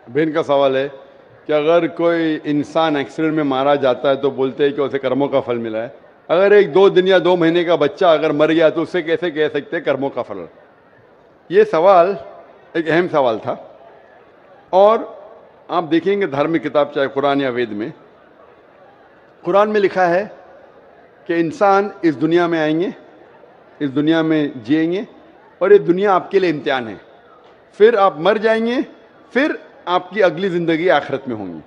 بہن کا سوال ہے کہ اگر کوئی انسان ایکسیڈنٹ میں مارا جاتا ہے تو بولتے ہیں کہ اسے کرموں کا پھل ملا ہے. اگر ایک 2 دن یا 2 مہینے کا بچہ اگر مر گیا تو اسے کیسے کہہ سکتے ہیں کرموں کا پھل؟ یہ سوال ایک اہم سوال تھا. اور آپ دیکھیں گے دھارمک کتاب چاہے قرآن یا وید میں، قرآن میں لکھا ہے کہ انسان اس دنیا میں آئیں گے، اس دنیا میں جئیں گے، اور یہ دنیا آپ کے لیے امتحان ہے. پھر آپ مر جائیں گے، پھر آپ کی اگلی زندگی آخرت میں ہوں گی.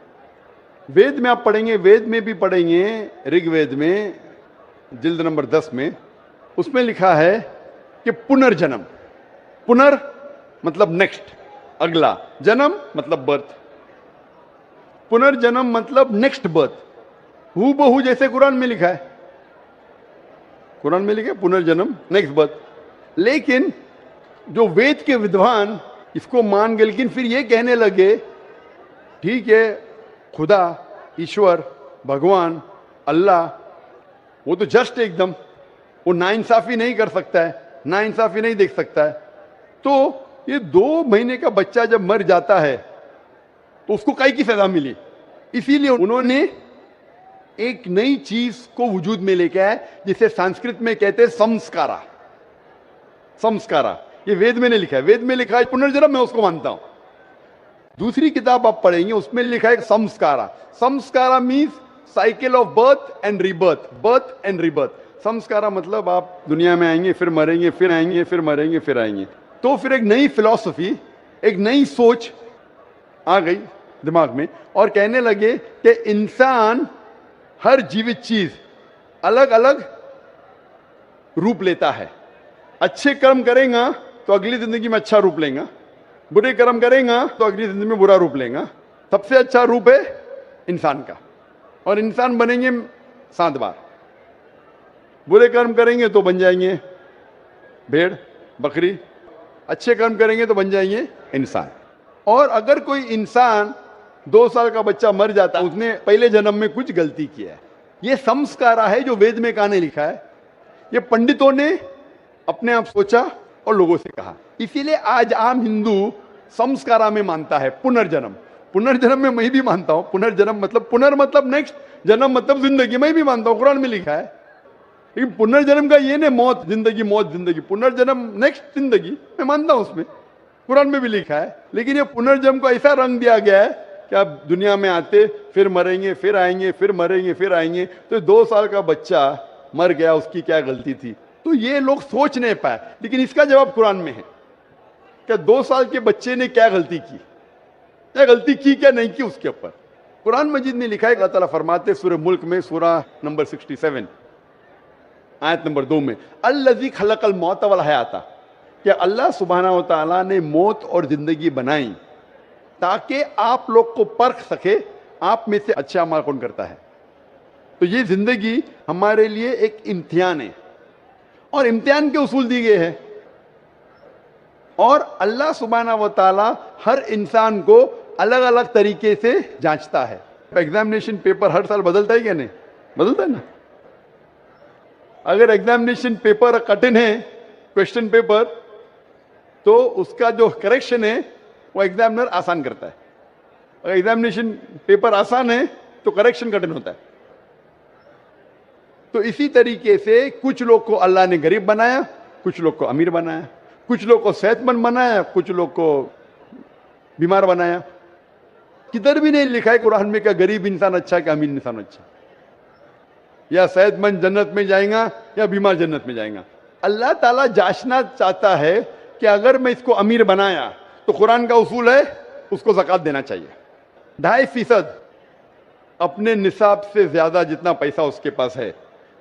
وید میں آپ پڑھیں گے، وید میں بھی پڑھیں گے، رگ وید میں جلد نمبر 10 میں اس میں لکھا ہے کہ پنرجنم. پنر مطلب نیکسٹ، اگلا، جنم مطلب برتھ. پنرجنم مطلب نیکسٹ برتھ، ہو بہو جیسے قرآن میں لکھا ہے. قرآن میں لکھا ہے پنرجنم نیکسٹ برتھ. لیکن جو وید کے ودوان اس کو مان گئے، لیکن پھر یہ کہنے لگے ٹھیک ہے خدا، ایشور، بھگوان، اللہ وہ تو جسٹ ایک دم، وہ ناانصافی نہیں کر سکتا ہے، ناانصافی نہیں دیکھ سکتا ہے. تو یہ 2 مہینے کا بچہ جب مر جاتا ہے تو اس کو کئی کی سزا ملی. اسی لیے انہوں نے ایک نئی چیز کو وجود میں لے کے آئے جسے سنسکرت میں کہتے ہیں سمسکارا. سمسکارا یہ وید میں نے لکھا ہے، وید میں لکھا ہے پنرجنم، میں اس کو مانتا ہوں. دوسری کتاب آپ پڑھیں گے اس میں لکھا ہے سمسکارا. سمسکارا means cycle of birth and rebirth, birth and rebirth. سمسکارا مطلب آپ دنیا میں آئیں گے، پھر مریں گے، پھر آئیں گے، پھر مریں گے، پھر آئیں گے. تو پھر ایک نئی فلسفی، ایک نئی سوچ آ گئی دماغ میں، اور کہنے لگے کہ انسان ہر جیوت چیز الگ الگ روپ لیتا ہے. اچھے کرم کریں گا تو اگلی زندگی میں اچھا روپ لیں گا، برے کرم کریں گا تو اگلی زندگی میں برا روپ لیں گا. سب سے اچھا روپ ہے انسان کا، اور انسان بنیں گے 7 بار. برے کرم کریں گے تو بن جائیں گے بھیڑ، بکری. اچھے کرم کریں گے تو بن جائیں گے انسان. اور اگر کوئی انسان 2 سال کا بچہ مر جاتا ہے، اس نے پہلے جنم میں کچھ غلطی کیا ہے. یہ سمسکارا ہے جو وید میں کہاں نے لکھا ہے، یہ پنڈتوں نے اپنے آپ سوچا اور لوگوں سے کہا. اسی لیے آج عام ہندو سمسکارا میں مانتا ہے پنرجنم. پنرجنم میں بھی مانتا ہوں. پنرجنم مطلب پنر مطلب نیکسٹ، جنم مطلب زندگی. میں بھی مانتا ہوں، قرآن میں لکھا ہے. لیکن پنرجنم کا یہ نہیں موت زندگی، موت زندگی. پنرجنم نیکسٹ زندگی، میں مانتا ہوں اس میں، قرآن میں بھی لکھا ہے. لیکن یہ پنرجنم کو ایسا رنگ دیا گیا ہے کہ آپ دنیا میں آتے، پھر مریں گے، پھر آئیں گے، پھر مریں گے، پھر آئیں گے. تو 2 سال کا بچہ مر گیا، اس کی کیا غلطی تھی؟ تو یہ لوگ سوچ نہیں پائے. لیکن اس کا جواب قرآن میں ہے کہ 2 سال کے بچے نے کیا غلطی کی، کیا غلطی کی، کیا نہیں کی. اس کے اوپر قرآن مجید میں لکھا ہے. اللہ تعالیٰ فرماتے سورہ ملک میں، سورہ نمبر 67 آیت نمبر 2 میں، الذی خلق الموت والحیات، کہ اللہ سبحانہ و تعالیٰ نے موت اور زندگی بنائی تاکہ آپ لوگ کو پرکھ سکے آپ میں سے اچھا عمل کون کرتا ہے. تو یہ زندگی ہمارے لیے ایک امتحان ہے، اور امتحان کے اصول دی گئے ہیں. اور اللہ سبحانہ و تعالیٰ ہر انسان کو الگ الگ طریقے سے جانچتا ہے. ایگزامینیشن پیپر ہر سال بدلتا ہے کیا نہیں؟ بدلتا ہے نا. اگر ایگزامینیشن پیپر کٹن ہے، کوشچن پیپر، تو اس کا جو کریکشن ہے وہ ایگزامنر آسان کرتا ہے. اگر ایگزامینیشن پیپر آسان ہے تو کریکشن کٹن ہوتا ہے. تو اسی طریقے سے کچھ لوگ کو اللہ نے غریب بنایا، کچھ لوگ کو امیر بنایا، کچھ لوگ کو صحت مند بنایا، کچھ لوگ کو بیمار بنایا. کدھر بھی نہیں لکھا ہے قرآن میں کہ غریب انسان اچھا کہ امیر انسان اچھا، یا صحت مند جنت میں جائیں گا یا بیمار جنت میں جائیں گا. اللہ تعالیٰ جانچنا چاہتا ہے کہ اگر میں اس کو امیر بنایا تو قرآن کا اصول ہے اس کو زکوٰۃ دینا چاہیے. 2.5% اپنے نصاب سے زیادہ جتنا پیسہ اس کے پاس ہے،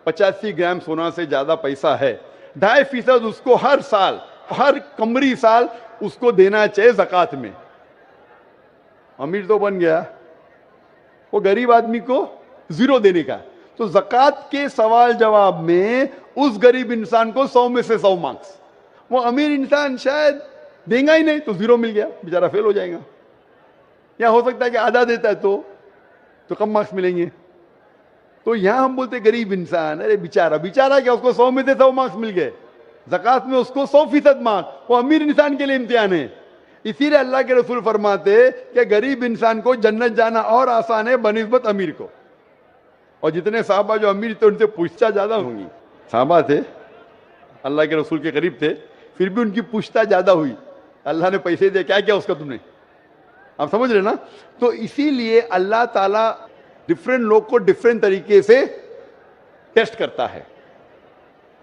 85 گرام سونا سے زیادہ پیسہ ہے، 2.5% اس کو ہر سال، ہر قمری سال اس کو دینا چاہیے زکوٰۃ میں. امیر تو بن گیا، وہ غریب آدمی کو 0 دینے کا. تو زکوٰۃ کے سوال جواب میں اس غریب انسان کو 100 میں سے 100 مارکس. وہ امیر انسان شاید دیں گا ہی نہیں تو 0 مل گیا، بیچارہ فیل ہو جائے گا. یا ہو سکتا ہے کہ آدھا دیتا ہے تو کم مارکس ملیں گے. تو یہاں ہم بولتے غریب انسان، ارے بیچارہ، بیچارہ کیا، اس کو 100 میں سے 100 مارکس مل گئے. زکوٰۃ میں اس کو 100% مارکس. وہ امیر انسان کے لیے امتحان ہے. اسی لیے اللہ کے رسول فرماتے کہ غریب انسان کو جنت جانا اور آسان ہے بنسبت امیر کو. اور جتنے صحابہ جو امیر تھے ان سے پوچھتا زیادہ ہوں گی. صحابہ تھے, اللہ کے رسول کے قریب تھے, پھر بھی ان کی پوچھتا زیادہ ہوئی. اللہ نے پیسے دے, کیا کیا اس کا تم نے؟ آپ سمجھ رہے نا؟ تو اسی لیے اللہ تعالیٰ ڈفرینٹ لوگ کو ڈفرینٹ طریقے سے ٹیسٹ کرتا ہے.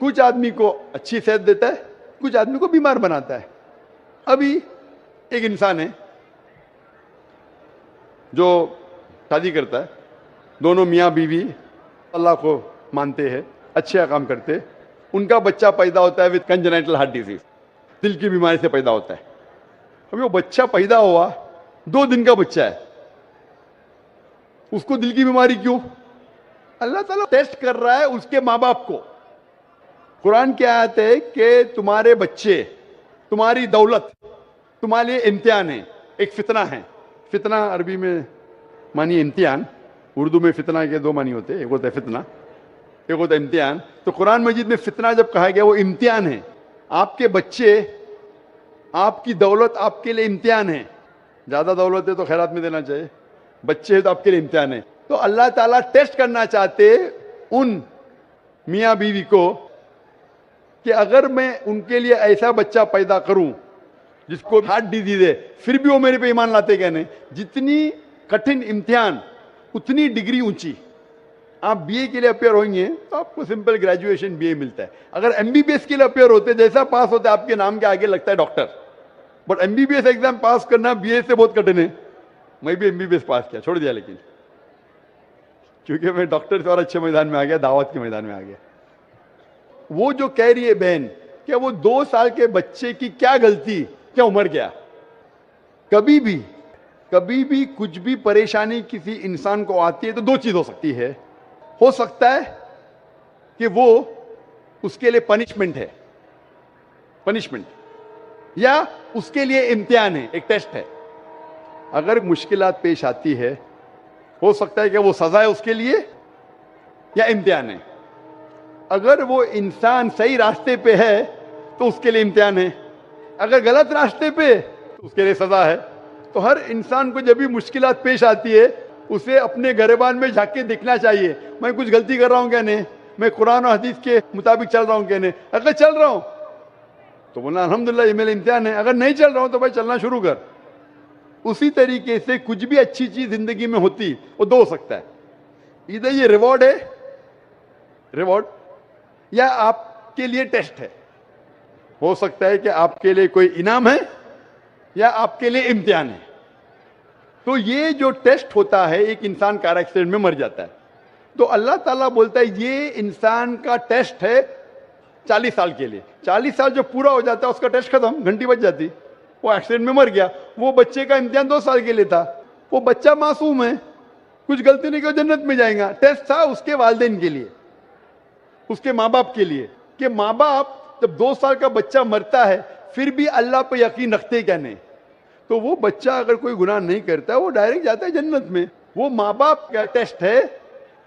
کچھ آدمی کو اچھی صحت دیتا ہے, کچھ آدمی کو بیمار بناتا ہے. ابھی ایک انسان ہے جو شادی کرتا ہے, دونوں میاں بیوی اللہ کو مانتے ہیں, اچھے کام کرتے, ان کا بچہ پیدا ہوتا ہے وتھ کنجنائٹل ہارٹ ڈیزیز, دل کی بیماری سے پیدا ہوتا ہے. ابھی وہ بچہ پیدا ہوا 2 دن کا بچہ ہے, اس کو دل کی بیماری کیوں؟ اللہ تعالیٰ ٹیسٹ کر رہا ہے اس کے ماں باپ کو. قرآن کی آیت ہے کہ تمہارے بچے, تمہاری دولت تمہارے لیے امتحان ہے, ایک فتنہ ہے. فتنہ عربی میں مانی امتحان, اردو میں فتنہ کے 2 معنی ہوتے ہیں, ایک ہوتا ہے فتنہ, ایک ہوتا ہے امتحان. تو قرآن مجید میں فتنہ جب کہا گیا وہ امتحان ہے. آپ کے بچے, آپ کی دولت آپ کے لیے امتحان ہے. زیادہ دولت ہے تو خیرات میں دینا چاہیے, بچے ہیں تو آپ کے لیے امتحان ہے. تو اللہ تعالیٰ ٹیسٹ کرنا چاہتے ان میاں بیوی کو کہ اگر میں ان کے لیے ایسا بچہ پیدا کروں جس کو ہارٹ ڈیزیز ہے, پھر بھی وہ میرے پہ ایمان لاتے کیا نہیں. جتنی کٹھن امتحان اتنی ڈگری اونچی. آپ بی اے کے لیے اپیئر ہوئیں گے تو آپ کو سمپل گریجویشن بی اے ملتا ہے. اگر ایم بی بی ایس کے لیے اپیئر ہوتے, جیسا پاس ہوتا ہے آپ کے نام کے آگے لگتا ہے doctor. But MBBS exam pass کرنا بی اے سے بہت کٹھن ہے. میں بھی MBBS pass کیا, چھوڑ دیا, لیکن کیونکہ میں ڈاکٹر سے اور اچھے میدان میں آ گیا, دعوت کے میدان میں آ گیا. وہ جو کہہ رہی ہے بہن کہ وہ 2 سال کے بچے کی کیا غلطی, کیا عمر کیا. کبھی بھی کچھ بھی پریشانی کسی انسان کو آتی ہے تو 2 چیز ہو سکتی ہے. ہو سکتا ہے کہ وہ اس کے لیے پنشمنٹ ہے, پنشمنٹ, یا اس کے لیے امتحان ہے, ایک ٹیسٹ ہے. اگر مشکلات پیش آتی ہے ہو سکتا ہے کہ وہ سزا ہے اس کے لیے یا امتحان ہے. اگر وہ انسان صحیح راستے پہ ہے تو اس کے لیے امتحان ہے, اگر غلط راستے پہ تو اس کے لیے سزا ہے. تو ہر انسان کو جب بھی مشکلات پیش آتی ہے اسے اپنے گریبان میں جھانک کے دیکھنا چاہیے, میں کچھ غلطی کر رہا ہوں کیا نہیں, میں قرآن و حدیث کے مطابق چل رہا ہوں کیا نہیں. اگر چل رہا ہوں تو بولنا الحمدللہ یہ میرا امتحان ہے, اگر نہیں چل رہا ہوں تو بھائی چلنا شروع کر. اسی طریقے سے کچھ بھی اچھی چیز زندگی میں ہوتی وہ 2 ہو سکتا ہے, ادھر یہ ریوارڈ ہے, ریوارڈ, یا آپ کے لیے ٹیسٹ ہے. ہو سکتا ہے کہ آپ کے لیے کوئی انعام ہے یا آپ کے لیے امتحان ہے. تو یہ جو ٹیسٹ ہوتا ہے, ایک انسان کار ایکسیڈنٹ میں مر جاتا ہے تو اللہ تعالیٰ بولتا ہے یہ انسان کا ٹیسٹ ہے 40 سال کے لیے. 40 سال جو پورا ہو جاتا ہے اس کا ٹیسٹ ختم, گھنٹی بج جاتی, وہ ایکسیڈنٹ میں مر گیا. وہ بچے کا امتحان 2 سال کے لیے تھا, وہ بچہ معصوم ہے, کچھ غلطی نہیں کہ جنت میں جائیں گا. ٹیسٹ تھا اس کے والدین کے لیے, اس کے ماں باپ کے لیے, کہ ماں باپ جب 2 سال کا بچہ مرتا ہے پھر بھی اللہ پہ یقین رکھتے کیا نہیں. تو وہ بچہ اگر کوئی گناہ نہیں کرتا وہ ڈائریکٹ جاتا ہے جنت میں. وہ ماں باپ کا ٹیسٹ ہے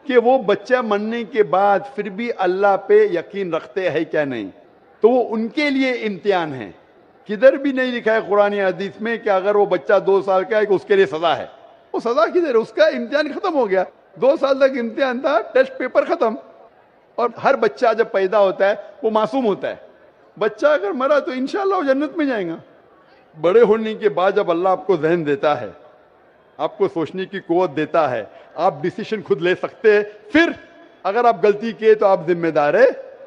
کہ وہ بچہ مرنے کے بعد پھر بھی اللہ پہ یقین رکھتے ہیں کیا نہیں. تو وہ ان کے لیے امتحان ہے. کدھر بھی نہیں لکھا ہے قرآن یا حدیث میں کہ اگر وہ بچہ 2 سال کا ہے کہ اس کے لیے سزا ہے. وہ سزا کدھر ہے, اس کا امتحان ختم ہو گیا. 2 سال تک امتحان تھا, ٹیسٹ پیپر ختم. اور ہر بچہ جب پیدا ہوتا ہے وہ معصوم ہوتا ہے. بچہ اگر مرا تو انشاءاللہ وہ جنت میں جائیں گا. بڑے ہونے کے بعد جب اللہ آپ کو ذہن دیتا ہے, آپ کو سوچنے کی قوت دیتا ہے, آپ ڈیسیشن خود لے سکتے ہیں, پھر اگر آپ غلطی کیے تو آپ ذمہ دار ہے,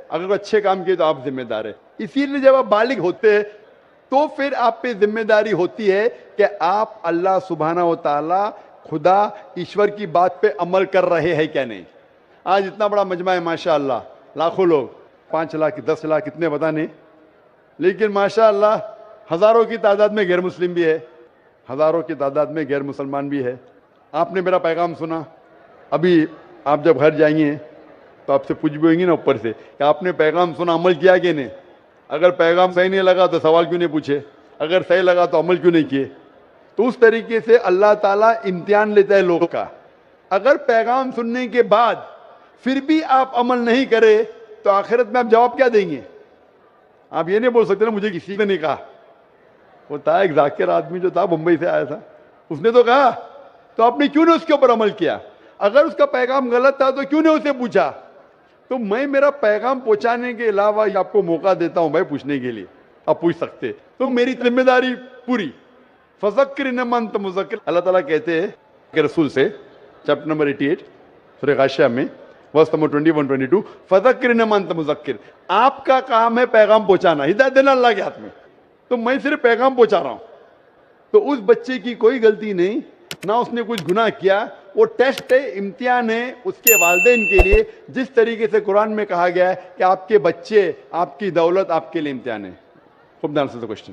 اگر اچھے کام کیے تو آپ ذمہ دار ہے. اسی لیے جب آپ بالغ ہوتے ہیں تو پھر آپ پہ ذمہ داری ہوتی ہے کہ آپ اللہ سبحانہ و تعالی خدا ایشور کی بات پہ عمل کر رہے ہیں کیا نہیں. آج اتنا بڑا مجمع ہے ماشاءاللہ, لاکھوں لوگ, 5 لاکھ 10 لاکھ کتنے پتہ نہیں, لیکن ماشاءاللہ ہزاروں کی تعداد میں غیر مسلم بھی ہے, ہزاروں کی تعداد میں غیر مسلمان بھی ہے. آپ نے میرا پیغام سنا, ابھی آپ جب گھر جائیں گے تو آپ سے پوچھ بھی ہوئیں گی نا اوپر سے کہ آپ نے پیغام سنا, عمل کیا کہ نہیں. اگر پیغام صحیح نہیں لگا تو سوال کیوں نہیں پوچھے, اگر صحیح لگا تو عمل کیوں نہیں کیے. تو اس طریقے سے اللہ تعالیٰ امتحان لیتا ہے لوگوں کا. اگر پیغام سننے کے بعد پھر بھی آپ عمل نہیں کرے تو آخرت میں آپ جواب کیا دیں گے. آپ یہ نہیں بول سکتے نا مجھے کسی نے نہیں کہا, وہ تھا ایک ذاکر آدمی جو تھا بمبئی سے آیا تھا, اس نے تو کہا تو آپ نے کیوں نے اس کے اوپر عمل کیا, اگر اس کا پیغام غلط تھا تو کیوں نے اسے پوچھا. تو میں میرا پیغام پہنچانے کے علاوہ آپ کو موقع دیتا ہوں بھائی پوچھنے کے لیے, آپ پوچھ سکتے, تو میری ذمہ داری پوری. فذکر انما انت مذکر, اللہ تعالیٰ کہتے ہیں کہ رسول سے چیپٹر نمبر 88 سورہ غاشیہ میں ورس نمبر 21-22, فذکر انما انت مذکر, آپ کا کام ہے پیغام پہنچانا, ہدایت دینا اللہ کے ہاتھ میں, تو میں صرف پیغام پہنچا رہا ہوں. تو اس بچے کی کوئی غلطی نہیں, نہ اس نے کچھ گناہ کیا, وہ ٹیسٹ ہے, امتحان ہے اس کے والدین کے لیے, جس طریقے سے قرآن میں کہا گیا ہے کہ آپ کے بچے, آپ کی دولت آپ کے لیے امتحان ہے. Hope that answers the question.